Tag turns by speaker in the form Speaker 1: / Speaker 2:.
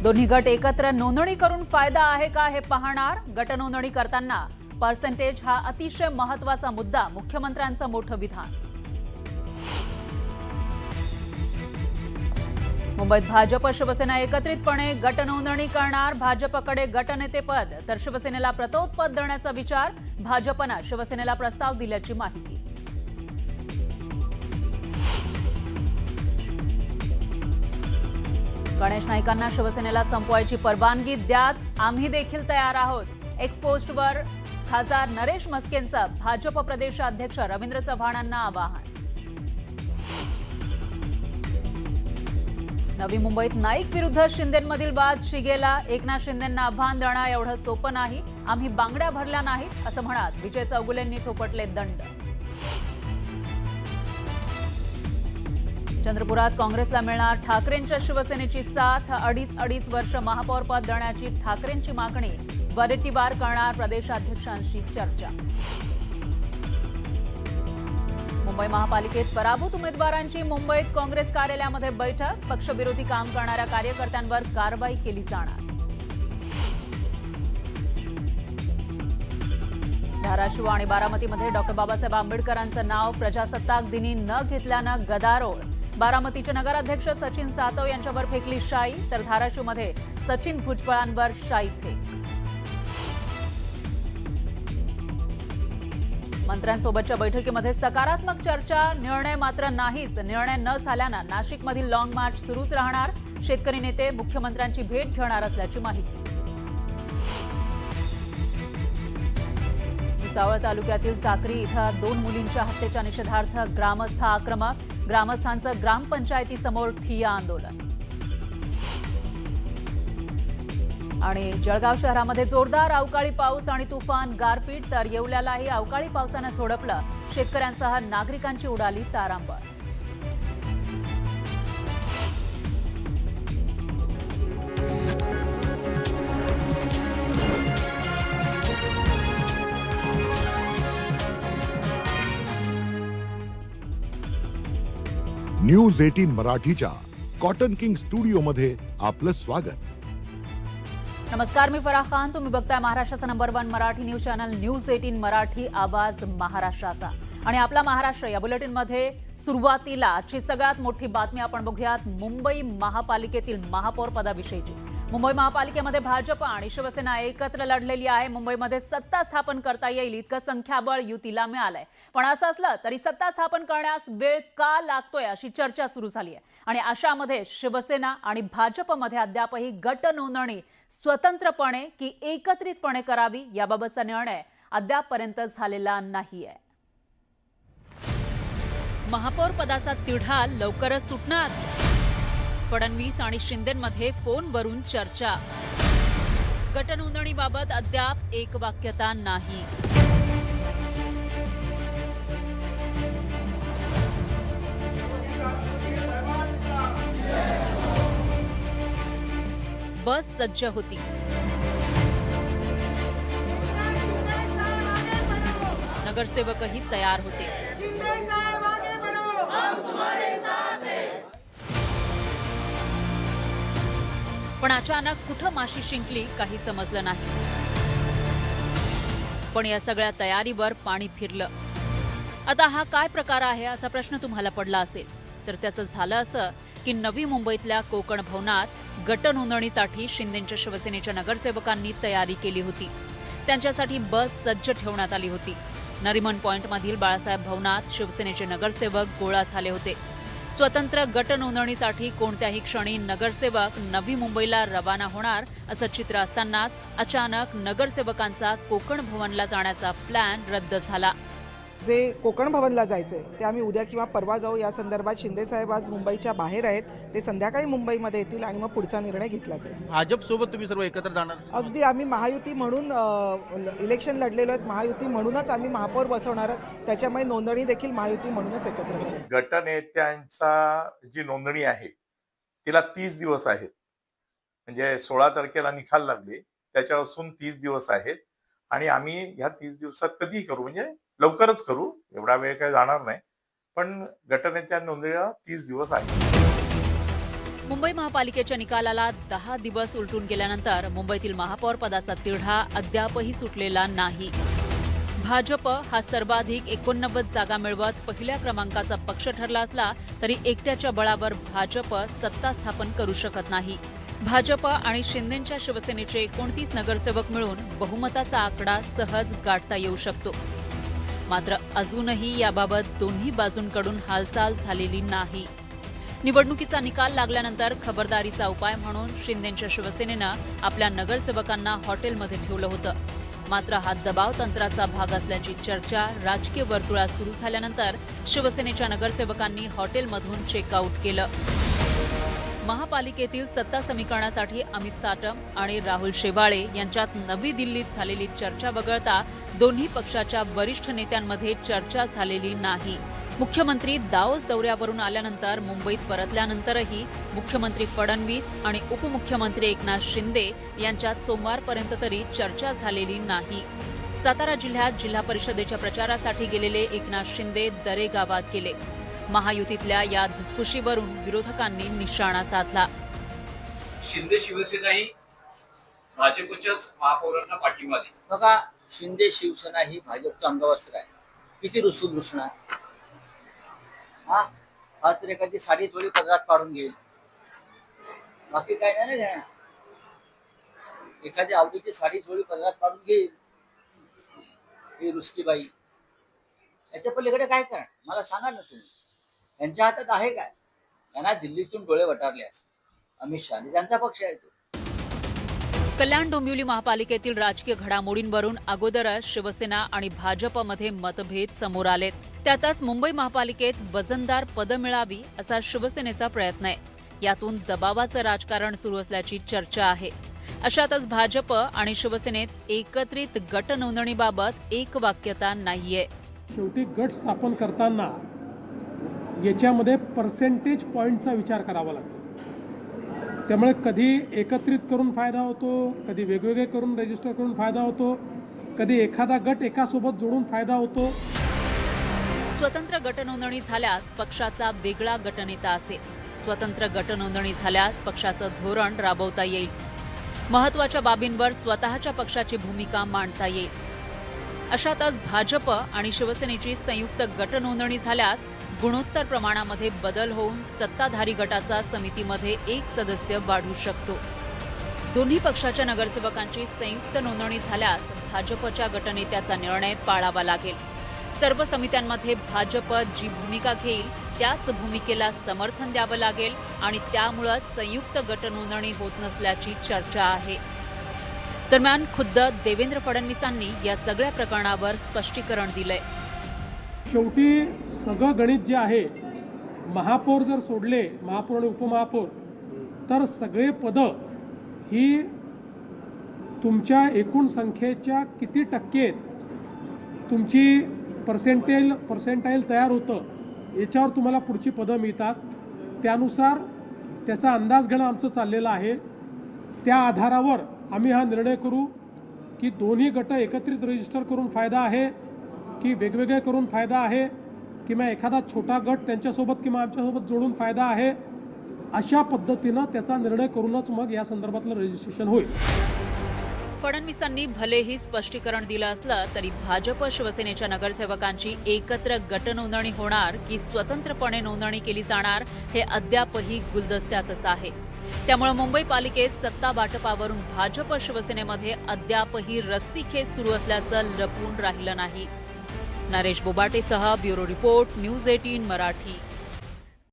Speaker 1: दोन्ही गट एकत्र नोंदणी करून फायदा आहे का हे पाहणार. गट नोंदणी करताना पर्सेंटेज हा अतिशय महत्त्वाचा मुद्दा. मुख्यमंत्र्यांचं मोठं विधान. मुंबईत भाजप शिवसेना एकत्रितपणे गट नोंदणी करणार. भाजपकडे गटनेतेपद तर शिवसेनेला प्रतोत्पद देण्याचा विचार. भाजपनं शिवसेनेला प्रस्ताव दिल्याची माहिती. गणेश नाईकांना शिवसेनेला संपवायची परवानगी द्याच, आम्ही देखील तयार आहोत. एक्सपोस्टवर खासदार नरेश म्हस्केंचं भाजप प्रदेशाध्यक्ष रवींद्र चव्हाणांना आवाहन. नवी मुंबईत नाईक विरुद्ध शिंदेंमधील वाद शिगेला. एकनाथ शिंदेंना आव्हान देणं एवढं सोपं नाही. आम्ही बांगड्या भरल्या नाहीत असं म्हणत विजय चौगुलेंनी थोपटले दंड. चंद्रपुरात काँग्रेसला मिळणार ठाकरेंच्या शिवसेनेची साथ. अडीच वर्ष महापौर पद देण्याची ठाकरेंची मागणी. वडेट्टीवार करणार प्रदेशाध्यक्षांशी चर्चा. मुंबई महापालिकेत पराभूत उमेदवारांची मुंबईत काँग्रेस कार्यालयामध्ये बैठक. पक्षविरोधी काम करणाऱ्या कार्यकर्त्यांवर कारवाई केली जाणार. धाराशिव आणि बारामतीमध्ये डॉक्टर बाबासाहेब आंबेडकरांचं नाव प्रजासत्ताक दिनी न घेतल्यानं गदारोळ. बारामतीचे नगराध्यक्ष सचिन सातव यांच्यावर फेकली शाई, तर धाराशिवमध्ये सचिन भुजबळांवर शाई फेक. मंत्र्यांसोबतच्या बैठकीमध्ये सकारात्मक चर्चा. निर्णय मात्र नाहीच. निर्णय न झाल्यानं नाशिकमधील लॉंग मार्च सुरूच राहणार. शेतकरी नेते मुख्यमंत्र्यांची भेट घेणार असल्याची माहिती. भुसावळ तालुक्यातील साक्री इथं 2 मुलींच्या हत्येच्या निषेधार्थ ग्रामस्थ आक्रमक. ग्रामस्थांचं ग्रामपंचायतीसमोर ठिय्या आंदोलन. आणि जळगाव शहरामध्ये जोरदार अवकाळी पाऊस आणि तुफान गारपीट, तर येवल्यालाही अवकाळी पावसानं झोडपलं. शेतकऱ्यांसह नागरिकांची उडाली तारांबळ.
Speaker 2: न्यूज 18 मराठीच्या कॉटन किंग स्टुडिओमध्ये आपलं स्वागत.
Speaker 1: नमस्कार, मी फराह खान. तुम्ही बघताय महाराष्ट्राचा number 1 Marathi news channel news 18 Marathi, आवाज महाराष्ट्राचा. आणि आपला महाराष्ट्र या बुलेटिनमध्ये सुरुवातीला आजची सगळ्यात मोठी बातमी आपण बघूयात. मुंबई महापालिकेतील महापौर पदाविषयीची. मुंबई महापालिकेमध्ये भाजप आणि शिवसेना एकत्र लढलेली आहे. मुंबईमध्ये सत्ता स्थापन करता येईल इतकं संख्याबळ युतीला मिळालंय. पण असं असलं तरी सत्ता स्थापन करण्यास वेळ का लागतोय अशी चर्चा सुरू झाली आहे. आणि अशामध्ये शिवसेना आणि भाजपमध्ये अद्यापही गट नोंदणी स्वतंत्रपणे की एकत्रितपणे करावी याबाबतचा निर्णय अद्यापपर्यंत झालेला नाहीये. महापौर पदाचा तिढा लवकरच सुटणार. फडणवीस आणि शिंदेंमध्ये फोनवरून चर्चा. गटनोंदणीबाबत अद्याप एकवाक्यता नाही. बस सज्ज होती. नगरसेवकही तयार होते. पण अचानक कुठं माशी शिंकली काही समजलं नाही. पण या सगळ्या तयारीवर पाणी फिरलं. आता हा काय प्रकार आहे असा प्रश्न तुम्हाला पडला असेल, तर त्याचं झालं असं की नवी मुंबईतल्या कोकण भवनात गट नोंदणीसाठी शिंदेच्या शिवसेनेच्या नगरसेवकांनी तयारी केली होती. त्यांच्यासाठी बस सज्ज ठेवण्यात आली होती. नरिमन पॉइंटमधील बाळासाहेब भवनात शिवसेनेचे नगरसेवक गोळा झाले होते. स्वतंत्र गट नोंदणीसाठी कोणत्याही क्षणी नगरसेवक नवी मुंबईला रवाना होणार असं चित्र असतानाच अचानक नगरसेवकांचा कोकण भवनला जाण्याचा प्लॅन रद्द झाला.
Speaker 3: जे कोकण भवनला जायचे ते आम्ही उद्या किंवा परवा जाऊ. या संदर्भात शिंदेसाहेब आज मुंबईच्या बाहेर आहेत. ते संध्याकाळी मुंबईमध्ये येतील आणि मग पुढचा निर्णय घेतला जाईल.
Speaker 4: भाजप सोबत तुम्ही सर्व एकत्र जाणार?
Speaker 3: अगदी आम्ही महायुती म्हणून इलेक्शन लढलेलो आहेत. महायुती म्हणूनच आम्ही महापौर बसवणार आहोत. त्याच्यामुळे नोंदणी देखील महायुती म्हणूनच एकत्र करू.
Speaker 5: गटनेत्यांचा जी नोंदणी आहे तिला 30 दिवस आहेत. म्हणजे 16 तारखेला निकाल लागले त्याच्यापासून 30 दिवस आहेत. आणि आम्ही ह्या 30 दिवसात कधी करू, म्हणजे लवकरच करू, एवढा वेळ काही जाणार नाही. पण गटनेत्या नोंदणीला 30 दिवस आहे.
Speaker 1: मुंबई महापालिकेच्या निकालाला 10 दिवस उलटून गेल्यानंतर मुंबईतील महापौर पदाचा तिढा अद्यापही सुटलेला नाही. भाजप हा सर्वाधिक 89 जागा मिळवत पहिल्या क्रमांकाचा पक्ष ठरला असला तरी एकट्याच्या बळावर भाजप सत्ता स्थापन करू शकत नाही. भाजप आणि शिंदेंच्या शिवसेनेचे 29 नगरसेवक मिळून बहुमताचा आकडा सहज गाठता येऊ शकतो. मात्र अजूनही याबाबत दोन्ही बाजूंकडून हालचाल झालेली नाही. निवडणुकीचा निकाल लागल्यानंतर खबरदारीचा उपाय म्हणून शिंदेंच्या शिवसेनेनं आपल्या नगरसेवकांना हॉटेलमध्ये ठेवलं होतं. मात्र हा दबाव तंत्राचा भाग असल्याची चर्चा राजकीय वर्तुळात सुरू झाल्यानंतर शिवसेनेच्या नगरसेवकांनी हॉटेलमधून चेकआउट केलं. महापालिकेतील सत्ता समीकरणासाठी अमित साटम आणि राहुल शेवाळे यांच्यात नवी दिल्लीत झालेली चर्चा वगळता दोन्ही पक्षाच्या वरिष्ठ नेत्यांमध्ये चर्चा झालेली नाही. मुख्यमंत्री दाओस दौऱ्यावरून आल्यानंतर मुंबईत परतल्यानंतरही मुख्यमंत्री फडणवीस आणि उपमुख्यमंत्री एकनाथ शिंदे यांच्यात सोमवारपर्यंत तरी चर्चा झालेली नाही. सातारा जिल्ह्यात जिल्हा परिषदेच्या प्रचारासाठी गेलेले एकनाथ शिंदे दरे गावात गेले. महायुतीतल्या या धुसफुशीवरून विरोधकांनी निशाणा साधला.
Speaker 6: शिंदे शिवसेना ही भाजपच्याच महापौरांना पाठिंबा दे.
Speaker 7: बघा, शिंदे शिवसेना ही भाजपचं अंगवस्त्र आहे. किती रुसून रुसणार हा तर एखादी साडी थोडी पदरात पाडून घेईल, बाकी काय नाही घेणार. एखादी आवडीची साडी थोडी पदरात पाडून घेईल ही रुसकी बाई. याच्या पलीकडे काय करणार मला सांगा ना तुम्ही. यांच्या हातात आहे काय? यांना दिल्लीतून डोळे वटारले असते. अमित शहा त्यांचा पक्ष आहे तो.
Speaker 1: कल्याण डोंबिवली महापालिकेतील राजकीय घडामोडींवरून अगोदरच शिवसेना आणि भाजपमध्ये मतभेद समोर आलेत. त्यातच मुंबई महापालिकेत वजनदार पदं मिळावी असा शिवसेनेचा प्रयत्न आहे. यातून दबावाचं राजकारण सुरू असल्याची चर्चा आहे. अशातच भाजप आणि शिवसेनेत एकत्रित गट नोंदणीबाबत एकवाक्यता नाहीये.
Speaker 8: शेवटी गट स्थापन करताना याच्यामध्ये पर्सेंटेज पॉईंटचा विचार करावा लागतो. त्यामुळे कधी एकत्रित करून फायदा होतो, कधी वेगवेगळे करून रजिस्टर करून फायदा होतो, कधी एखादा गट एकासोबत जोडून फायदा होतो.
Speaker 1: स्वतंत्र गटनोंदणी झाल्यास पक्षाचा वेगळा गटनेता असेल. स्वतंत्र गटनोंदणी झाल्यास पक्षाचं धोरण राबवता येईल. महत्त्वाच्या बाबींवर स्वतःच्या पक्षाची भूमिका मांडता येईल. अशातच भाजप आणि शिवसेनेची संयुक्त गटनोंदणी झाल्यास गुणोत्तर प्रमाणामध्ये बदल होऊन सत्ताधारी गटाचा समितीमध्ये एक सदस्य वाढू शकतो. दोन्ही पक्षाच्या नगरसेवकांची संयुक्त नोंदणी झाल्यास भाजपच्या गटनेत्याचा निर्णय पाळावा लागेल. सर्व समित्यांमध्ये भाजप जी भूमिका घेईल त्याच भूमिकेला समर्थन द्यावं लागेल आणि त्यामुळं संयुक्त गटनोंदणी होत नसल्याची चर्चा आहे. दरम्यान खुद्द देवेंद्र फडणवीसांनी या सगळ्या प्रकरणावर स्पष्टीकरण दिलंय.
Speaker 8: शेवटी सगळं गणित जे आहे, महापौर जर सोडले, महापौर आणि उपमहापौर, तर सगळे पदं ही तुमच्या एकूण संख्येच्या किती टक्के तुमची पर्सेंटाईल तयार होतं याच्यावर तुम्हाला पुढची पदं मिळतात. त्यानुसार त्याचा अंदाज घेणं आमचं चाललेलं आहे. त्या आधारावर आम्ही हा निर्णय करू की दोन्ही गट एकत्रित रजिस्टर करून फायदा आहे की वेगवेगळे करून फायदा आहे, किंवा एखादा छोटा गट त्यांच्यासोबत किंवा आमच्यासोबत जोडून फायदा आहे. अशा पद्धतीनं त्याचा निर्णय करूनच मग या संदर्भातलं रजिस्ट्रेशन होईल.
Speaker 1: फडणवीसांनी भलेही स्पष्टीकरण दिलं असलं तरी भाजप शिवसेनेच्या नगरसेवकांची एकत्र गटनोंदणी होणार की स्वतंत्रपणे नोंदणी केली जाणार हे अद्यापही गुलदस्त्यातच आहे. त्यामुळे मुंबई पालिकेत सत्ता वाटपावरून भाजप शिवसेनेमध्ये अद्यापही रस्सीखेच सुरू असल्याचं लपून राहिलं नाही. नरेश बोबाटेसह ब्युरो रिपोर्ट, न्यूज 18 मराठी.